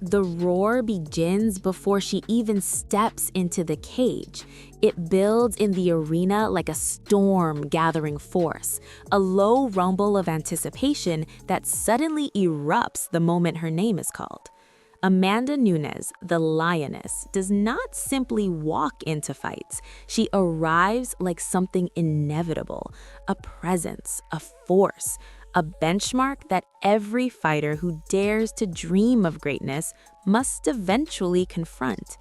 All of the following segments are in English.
The roar begins before she even steps into the cage. It builds in the arena like a storm gathering force, a low rumble of anticipation that suddenly erupts the moment her name is called. Amanda Nunes, the Lioness, does not simply walk into fights. She arrives like something inevitable, a presence, a force, a benchmark that every fighter who dares to dream of greatness must eventually confront.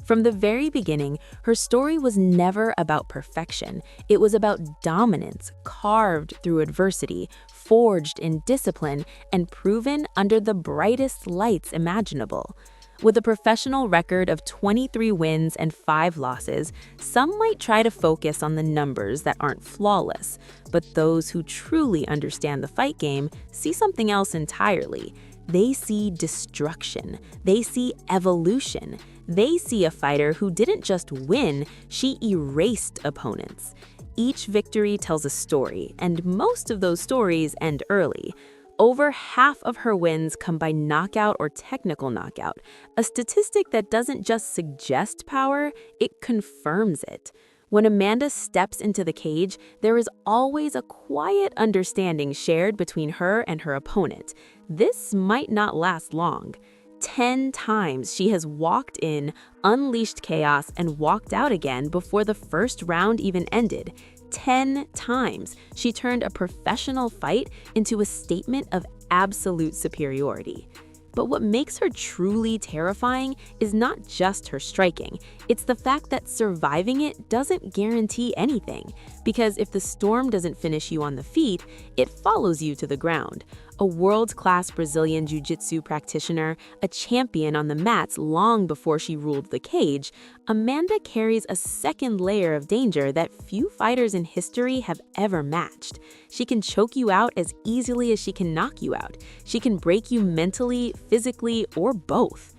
From the very beginning, her story was never about perfection. It was about dominance, carved through adversity, forged in discipline, and proven under the brightest lights imaginable. With a professional record of 23 wins and 5 losses, some might try to focus on the numbers that aren't flawless, but those who truly understand the fight game see something else entirely. They see destruction. They see evolution. They see a fighter who didn't just win, she erased opponents. Each victory tells a story, and most of those stories end early. Over half of her wins come by knockout or technical knockout, a statistic that doesn't just suggest power, it confirms it. When Amanda steps into the cage, there is always a quiet understanding shared between her and her opponent. This might not last long. 10 times she has walked in, unleashed chaos, and walked out again before the first round even ended. 10 times she turned a professional fight into a statement of absolute superiority. But what makes her truly terrifying is not just her striking. It's the fact that surviving it doesn't guarantee anything. Because if the storm doesn't finish you on the feet, it follows you to the ground. A world-class Brazilian jiu-jitsu practitioner, a champion on the mats long before she ruled the cage, Amanda carries a second layer of danger that few fighters in history have ever matched. She can choke you out as easily as she can knock you out. She can break you mentally, physically, or both.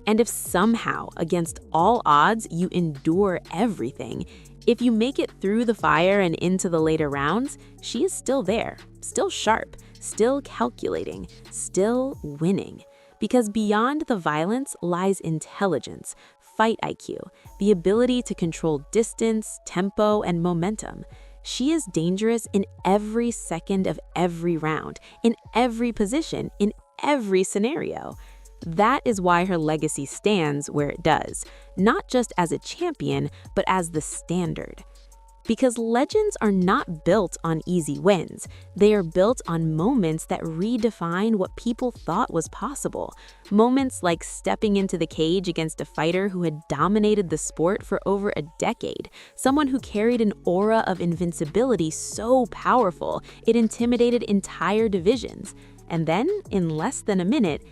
And if somehow, against all odds, you endure everything, if you make it through the fire and into the later rounds, she is still there, still sharp, still calculating, still winning. Because beyond the violence lies intelligence, fight IQ, the ability to control distance, tempo, and momentum. She is dangerous in every second of every round, in every position, in every scenario. That is why her legacy stands where it does, not just as a champion, but as the standard. Because legends are not built on easy wins. They are built on moments that redefine what people thought was possible. Moments like stepping into the cage against a fighter who had dominated the sport for over a decade. Someone who carried an aura of invincibility so powerful, it intimidated entire divisions. And then, in less than a minute,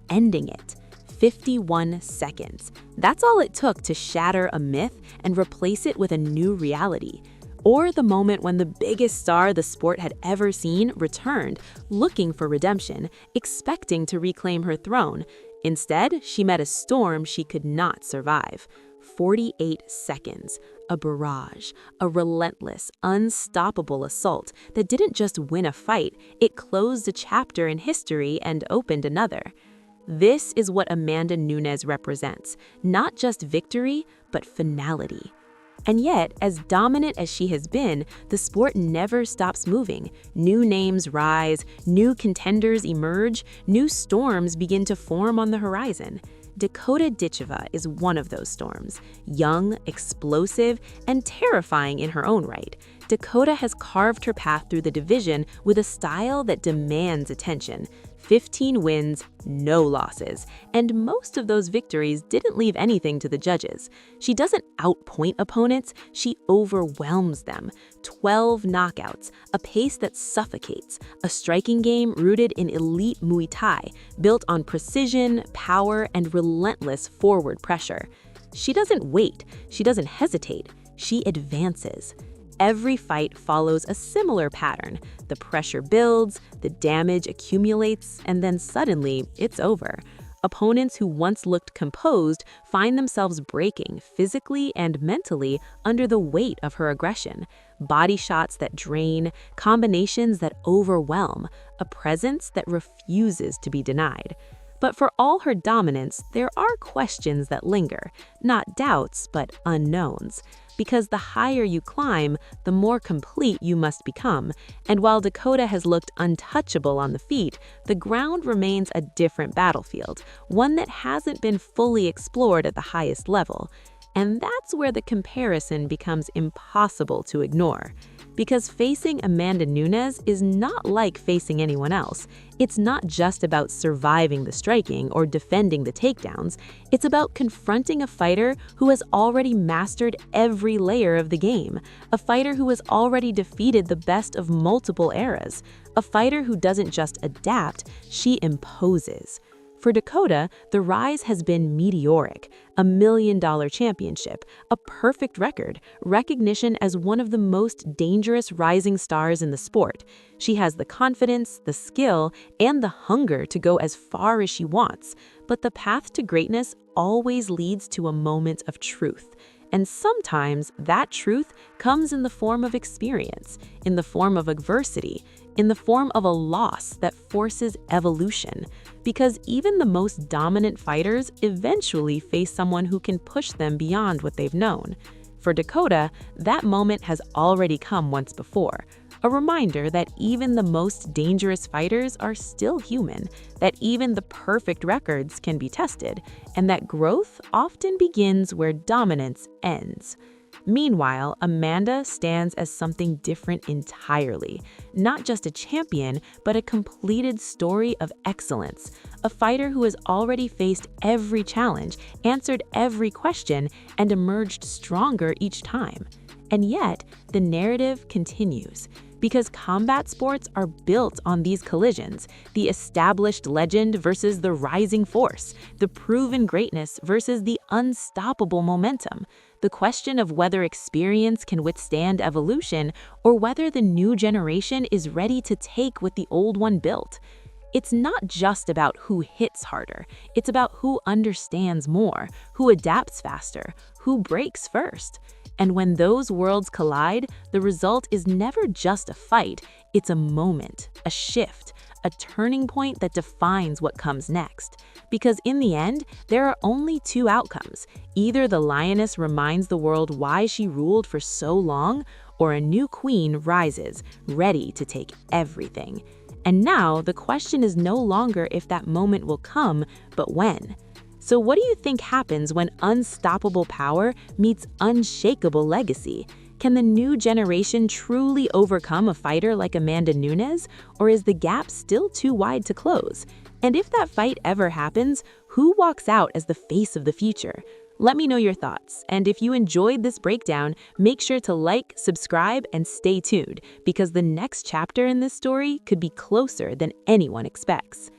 ending it. 51 seconds. That's all it took to shatter a myth and replace it with a new reality. Or the moment when the biggest star the sport had ever seen returned, looking for redemption, expecting to reclaim her throne. Instead, she met a storm she could not survive. 48 seconds. A barrage. A relentless, unstoppable assault that didn't just win a fight, it closed a chapter in history and opened another. This is what Amanda Nunes represents, not just victory, but finality. And yet, as dominant as she has been, the sport never stops moving. New names rise, new contenders emerge, new storms begin to form on the horizon. Dakota is one of those storms. Young, explosive, and terrifying in her own right, Dakota has carved her path through the division with a style that demands attention. 15 wins, no losses, and most of those victories didn't leave anything to the judges. She doesn't outpoint opponents, she overwhelms them. 12 knockouts, a pace that suffocates, a striking game rooted in elite Muay Thai, built on precision, power, and relentless forward pressure. She doesn't wait, she doesn't hesitate, she advances. Every fight follows a similar pattern. The pressure builds, the damage accumulates, and then suddenly, it's over. Opponents who once looked composed find themselves breaking physically and mentally under the weight of her aggression. Body shots that drain, combinations that overwhelm, a presence that refuses to be denied. But for all her dominance, there are questions that linger, not doubts, but unknowns. Because the higher you climb, the more complete you must become. And while Dakota has looked untouchable on the feet, the ground remains a different battlefield, one that hasn't been fully explored at the highest level. And that's where the comparison becomes impossible to ignore. Because facing Amanda Nunes is not like facing anyone else. It's not just about surviving the striking or defending the takedowns. It's about confronting a fighter who has already mastered every layer of the game, a fighter who has already defeated the best of multiple eras, a fighter who doesn't just adapt, she imposes. For Dakota, the rise has been meteoric, $1 million championship, a perfect record, recognition as one of the most dangerous rising stars in the sport. She has the confidence, the skill, and the hunger to go as far as she wants, but the path to greatness always leads to a moment of truth. And sometimes that truth comes in the form of experience, in the form of adversity, in the form of a loss that forces evolution. Because even the most dominant fighters eventually face someone who can push them beyond what they've known. For Dakota, that moment has already come once before. A reminder that even the most dangerous fighters are still human, that even the perfect records can be tested, and that growth often begins where dominance ends. Meanwhile, Amanda stands as something different entirely. Not just a champion, but a completed story of excellence. A fighter who has already faced every challenge, answered every question, and emerged stronger each time. And yet, the narrative continues. Because combat sports are built on these collisions, the established legend versus the rising force, the proven greatness versus the unstoppable momentum, the question of whether experience can withstand evolution or whether the new generation is ready to take what the old one built. It's not just about who hits harder, it's about who understands more, who adapts faster, who breaks first. And when those worlds collide, the result is never just a fight, it's a moment, a shift, a turning point that defines what comes next. Because in the end, there are only two outcomes. Either the Lioness reminds the world why she ruled for so long, or a new queen rises, ready to take everything. And now, the question is no longer if that moment will come, but when. So what do you think happens when unstoppable power meets unshakable legacy? Can the new generation truly overcome a fighter like Amanda Nunes, or is the gap still too wide to close? And if that fight ever happens, who walks out as the face of the future? Let me know your thoughts, and if you enjoyed this breakdown, make sure to like, subscribe, and stay tuned, because the next chapter in this story could be closer than anyone expects.